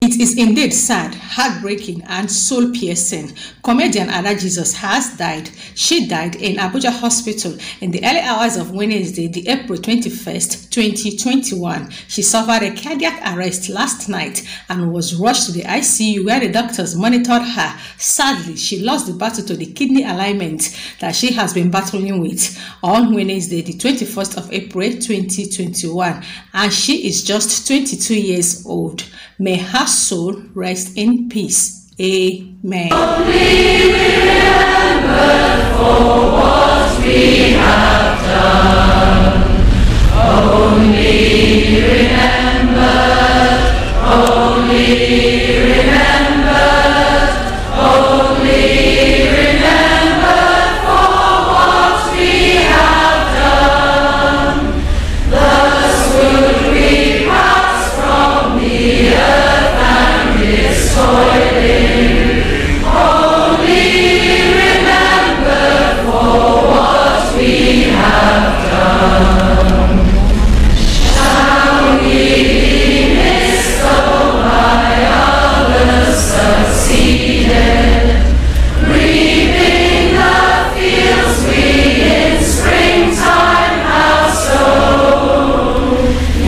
It is indeed sad, heartbreaking, and soul-piercing. Comedian Ada Jesus has died. She died in Abuja Hospital in the early hours of Wednesday, the April 21st, 2021. She suffered a cardiac arrest last night and was rushed to the ICU where the doctors monitored her. Sadly, she lost the battle to the kidney alignment that she has been battling with on Wednesday, the 21st of April, 2021, and she is just 22 years old. May her soul rest in peace. Amen. Only remember for what we have done. Only remember. Only remember. Only remember for what we have done. Thus would we pass from the earth and its toiling. Only remember for what we have done. Shall we be missed, though by others succeeded? Reaping the fields we in springtime have sown.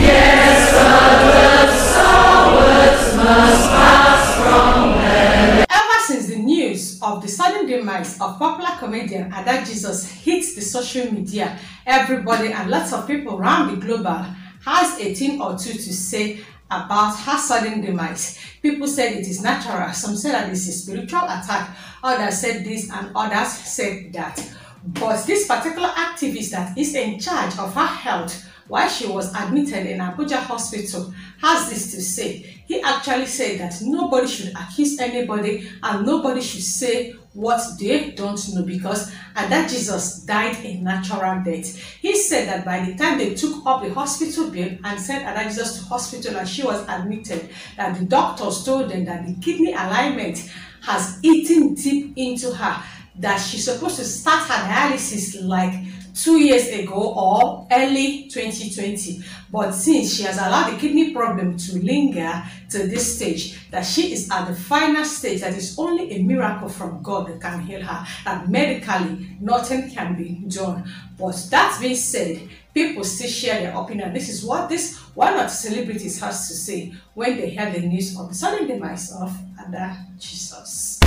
Yes, but the sowers must pass from them. Ever since the news of the sudden demise of popular comedian Ada Jesus hit the social media, everybody and lots of people around the globe has a thing or two to say about her sudden demise. People said it is natural, some said that this is spiritual attack, others said this and others said that. But this particular activist that is in charge of her health while she was admitted in Abuja Hospital has this to say. He actually said that nobody should accuse anybody and nobody should say what they don't know because Ada Jesus died a natural death. He said that by the time they took up the hospital bill and sent Ada Jesus to hospital and she was admitted, that the doctors told them that the kidney alignment has eaten deep into her, that she's supposed to start her dialysis like 2 years ago or early 2020, but since she has allowed the kidney problem to linger to this stage, that she is at the final stage, that is only a miracle from God that can heal her, that medically nothing can be done. But that being said, people still share their opinion. This is what one of the celebrities has to say when they hear the news of the sudden demise of Ada Jesus.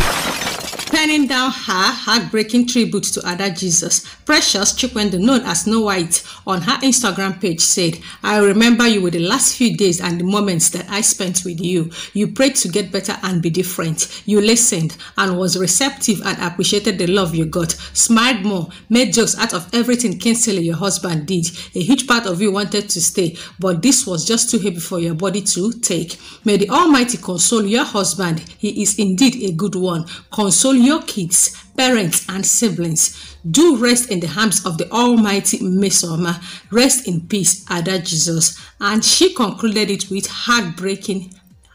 Penning down her heartbreaking tribute to Ada Jesus, Precious Chikwendo, known as Snow White, on her Instagram page said, "I remember you with the last few days and the moments that I spent with you. You prayed to get better and be different. You listened and was receptive and appreciated the love you got. Smiled more, made jokes out of everything Kingsley, your husband, did. A huge part of you wanted to stay, but this was just too heavy for your body to take. May the Almighty console your husband. He is indeed a good one. Console your kids, parents, and siblings. Do rest in the hands of the Almighty Mesoma. Rest in peace, Ada Jesus." And she concluded it with heartbreaking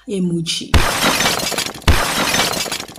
emoji.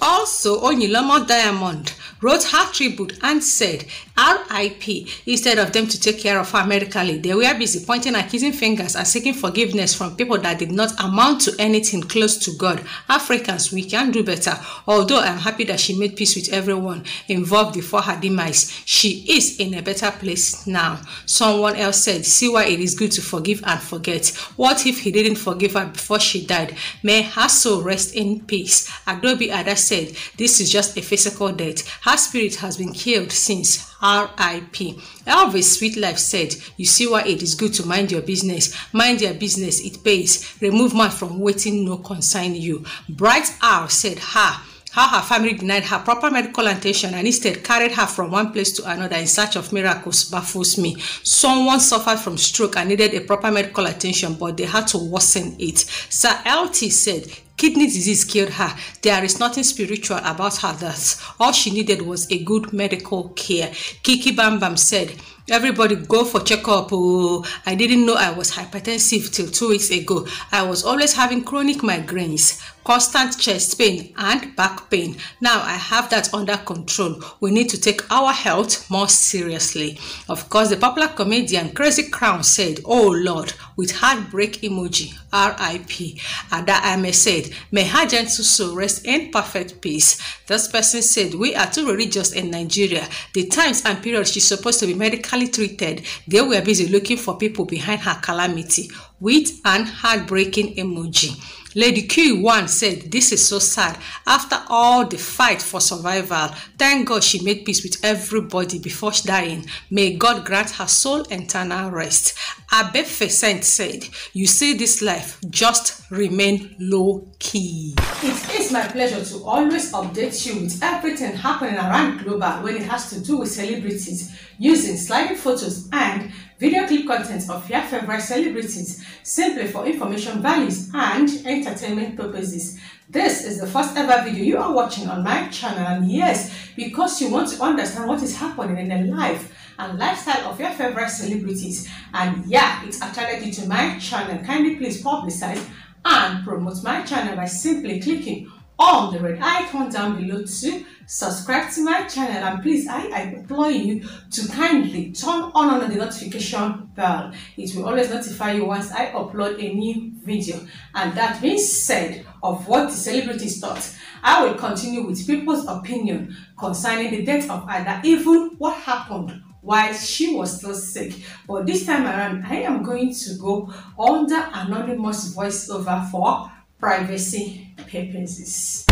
Also, Onyiloma Diamond wrote her tribute and said, "R.I.P. Instead of them to take care of her medically, they were busy pointing accusing fingers and seeking forgiveness from people that did not amount to anything close to God. Africans, we can do better. Although I'm happy that she made peace with everyone involved before her demise, she is in a better place now." Someone else said, "See why it is good to forgive and forget. What if he didn't forgive her before she died? May her soul rest in peace." Adobe Ada said, "This is just a physical death. Her spirit has been killed since. R.I.P. Elvis Sweet Life said, "You see why it is good to mind your business. Mind your business, it pays. Remove mouth from waiting no concern you." Bright R said, how her family denied her proper medical attention and instead carried her from one place to another in search of miracles baffles me. Someone suffered from stroke and needed a proper medical attention, but they had to worsen it. Sir LT said, "Kidney disease killed her. There is nothing spiritual about her death. All she needed was a good medical care." Kiki Bam Bam said, Everybody go for checkup. Oh, I didn't know I was hypertensive till 2 weeks ago. I was always having chronic migraines, constant chest pain and back pain. Now I have that under control. We need to take our health more seriously. Of course, the popular comedian Crazy Crown said, "Oh Lord," with heartbreak emoji, R.I.P. Ada Ame said, "May her gentle soul rest in perfect peace." This person said, "We are too religious in Nigeria. The times and periods she's supposed to be medically treated, they were busy looking for people behind her calamity," with an heartbreaking emoji. Lady Q1 said, "This is so sad. After all the fight for survival, thank God she made peace with everybody before dying. May God grant her soul eternal rest." Abe Fessent said, "You see this life, just remain low key." It is my pleasure to always update you with everything happening around global when it has to do with celebrities, using sliding photos and video clip content of your favorite celebrities simply for information values and entertainment purposes. This is the first ever video you are watching on my channel, and yes, because you want to understand what is happening in the life and lifestyle of your favorite celebrities. And yeah, it's attracted you to my channel. Kindly please publicize and promote my channel by simply clicking on the red icon down below to subscribe to my channel, and please I implore you to kindly turn on the notification bell. It will always notify you once I upload a new video. And that being said, of what the celebrities thought, I will continue with people's opinion concerning the death of Ada, even what happened while she was still sick. But this time around, I am going to go under anonymous voiceover for privacy purposes.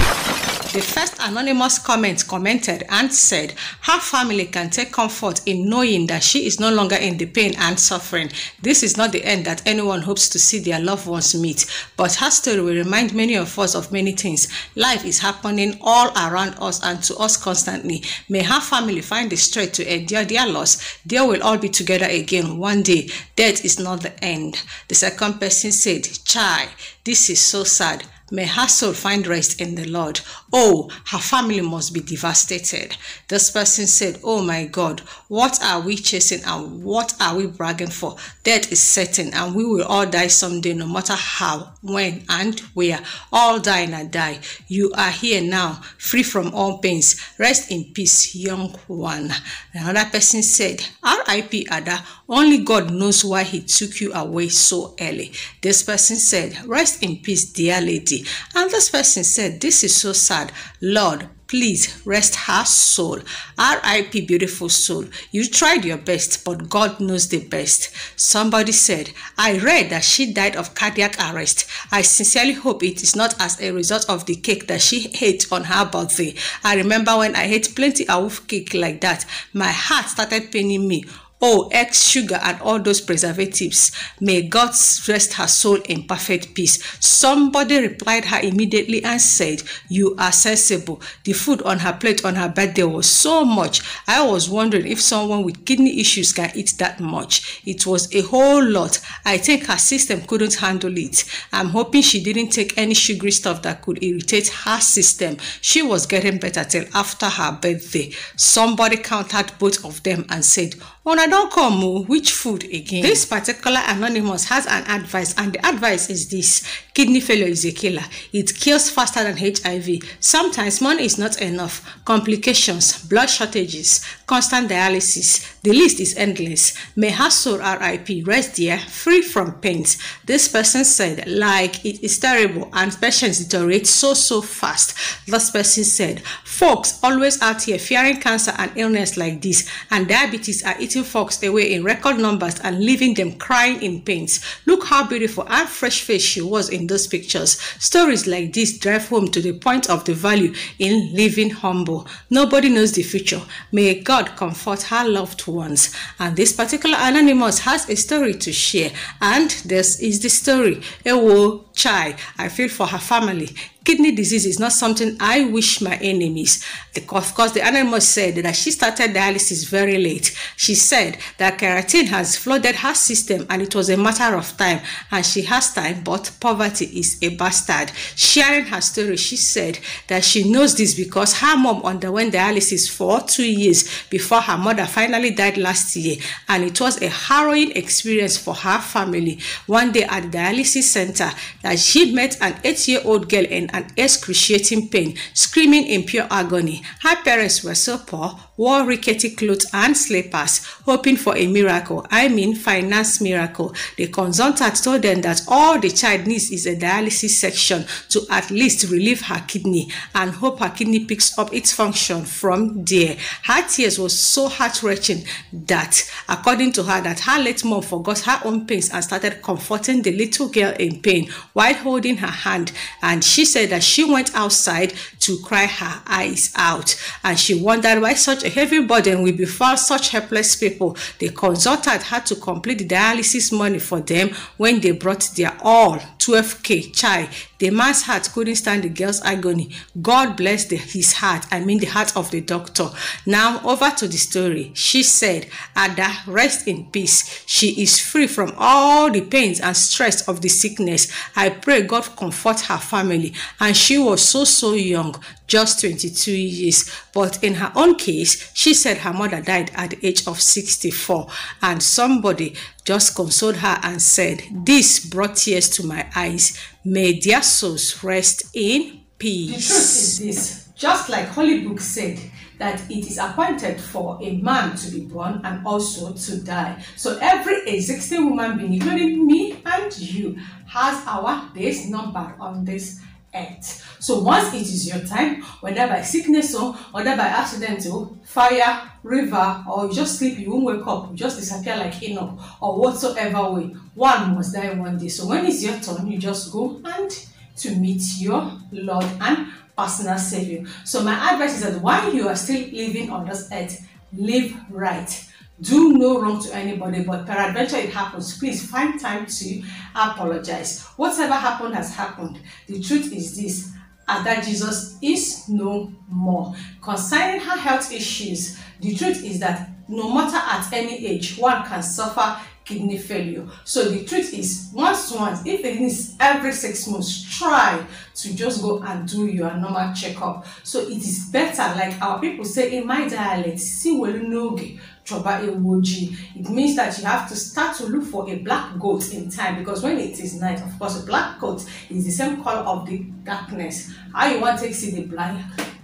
The first anonymous commented and said her family can take comfort in knowing that she is no longer in the pain and suffering. This is not the end that anyone hopes to see their loved ones meet, but her story will remind many of us of many things. Life is happening all around us and to us constantly. May her family find the strength to endure their loss. They will all be together again one day. Death is not the end. The second person said, "Chai, this is so sad. May her soul find rest in the Lord. Oh, her family must be devastated." This person said, "Oh my God, what are we chasing and what are we bragging for? Death is certain and we will all die someday, no matter how, when and where. All die and die. You are here now, free from all pains. Rest in peace, young one." Another person said, "R.I.P. Ada, only God knows why he took you away so early." This person said, "Rest in peace, dear lady." And this person said, "This is so sad. Lord, please rest her soul. R.I.P. beautiful soul. You tried your best, but God knows the best." Somebody said, "I read that she died of cardiac arrest. I sincerely hope it is not as a result of the cake that she ate on her birthday. I remember when I ate plenty of cake like that, my heart started paining me. Oh, eggs, sugar, and all those preservatives. May God rest her soul in perfect peace." Somebody replied her immediately and said, "You are sensible. The food on her plate on her birthday was so much. I was wondering if someone with kidney issues can eat that much. It was a whole lot. I think her system couldn't handle it. I'm hoping she didn't take any sugary stuff that could irritate her system. She was getting better till after her birthday." Somebody countered both of them and said, "Una don't come, which food again?" This particular anonymous has an advice, and the advice is this: kidney failure is a killer. It kills faster than HIV. Sometimes money is not enough. Complications, blood shortages, constant dialysis. The list is endless. May her soul, R.I.P., rest there, free from pains. This person said, "Like, it is terrible and patients deteriorate so fast." This person said, "Folks always out here fearing cancer and illness like this, and diabetes are eating folks away in record numbers and leaving them crying in pains. Look how beautiful and fresh-faced she was in those pictures." Stories like this drive home to the point of the value in living humble. Nobody knows the future. May God comfort her loved ones. And this particular anonymous has a story to share, and this is the story. Ewo Chai, I feel for her family. Kidney disease is not something I wish my enemies. Of course, the anonymous said that she started dialysis very late. She said that keratin has flooded her system and it was a matter of time, and she has time, but poverty is a bastard. Sharing her story, she said that she knows this because her mom underwent dialysis for 2 years before her mother finally died last year, and it was a harrowing experience for her family. One day at the dialysis center, that she met an 8-year-old girl in an excruciating pain, screaming in pure agony. Her parents were so poor, wore rickety clothes and slippers, hoping for a miracle. I mean finance miracle. The consultant told them that all the child needs is a dialysis section to at least relieve her kidney and hope her kidney picks up its function from there. Her tears was so heart-wrenching that, according to her, that her late mom forgot her own pains and started comforting the little girl in pain while holding her hand. And she said that she went outside to cry her eyes out, and she wondered why such a heavy burden will befall such helpless people. The consultant had to complete the dialysis money for them when they brought their all 12K child. The man's heart couldn't stand the girl's agony. God bless his heart, I mean the heart of the doctor. Now over to the story. She said, Ada, rest in peace. She is free from all the pains and stress of the sickness. I pray God comfort her family. And she was so young, just 22 years. But in her own case, she said her mother died at the age of 64. And somebody just consoled her and said, this brought tears to my eyes. May their souls rest in peace. The truth is this, just like Holy Book said, that it is appointed for a man to be born and also to die. So every existing human being, including me and you, has our days numbered on this earth. So once it is your time, whether by sickness or whether by accident or fire, river, or you just sleep, you won't wake up, you just disappear like Enoch, or whatsoever way, one must die one day. So when it's your turn, you just go and to meet your Lord and personal Savior. So my advice is that while you are still living on this earth, live right. Do no wrong to anybody, but peradventure it happens, please find time to apologize. Whatever happened has happened. The truth is this, that Jesus is no more. Concerning her health issues, the truth is that no matter at any age, one can suffer kidney failure. So the truth is, once, if it is every 6 months, try to just go and do your normal checkup. So it is better, like our people say in my dialect, si noge. It means that you have to start to look for a black goat in time, because when it is night, of course, a black goat is the same color of the darkness. How you want to see the black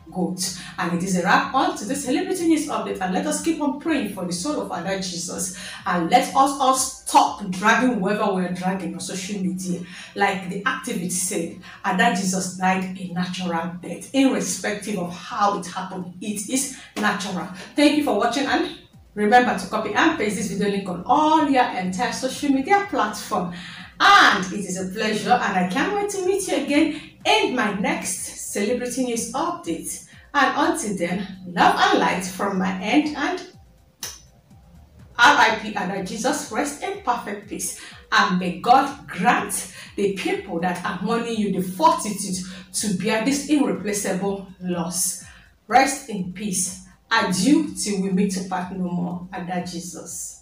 goat? And it is a wrap on to the Celebrity News Update, and let us keep on praying for the soul of our Lord Jesus, and let us all stop dragging whoever we are dragging on social media. Like the activists said, and that Jesus died a natural death, irrespective of how it happened. It is natural. Thank you for watching, and remember to copy and paste this video link on all your entire social media platform. And it is a pleasure, and I can't wait to meet you again in my next Celebrity News Update. And until then, love and light from my end, and RIP, and Jesus rest in perfect peace. And may God grant the people that are mourning you the fortitude to bear this irreplaceable loss. Rest in peace. Adieu till we meet to part no more. And that Jesus.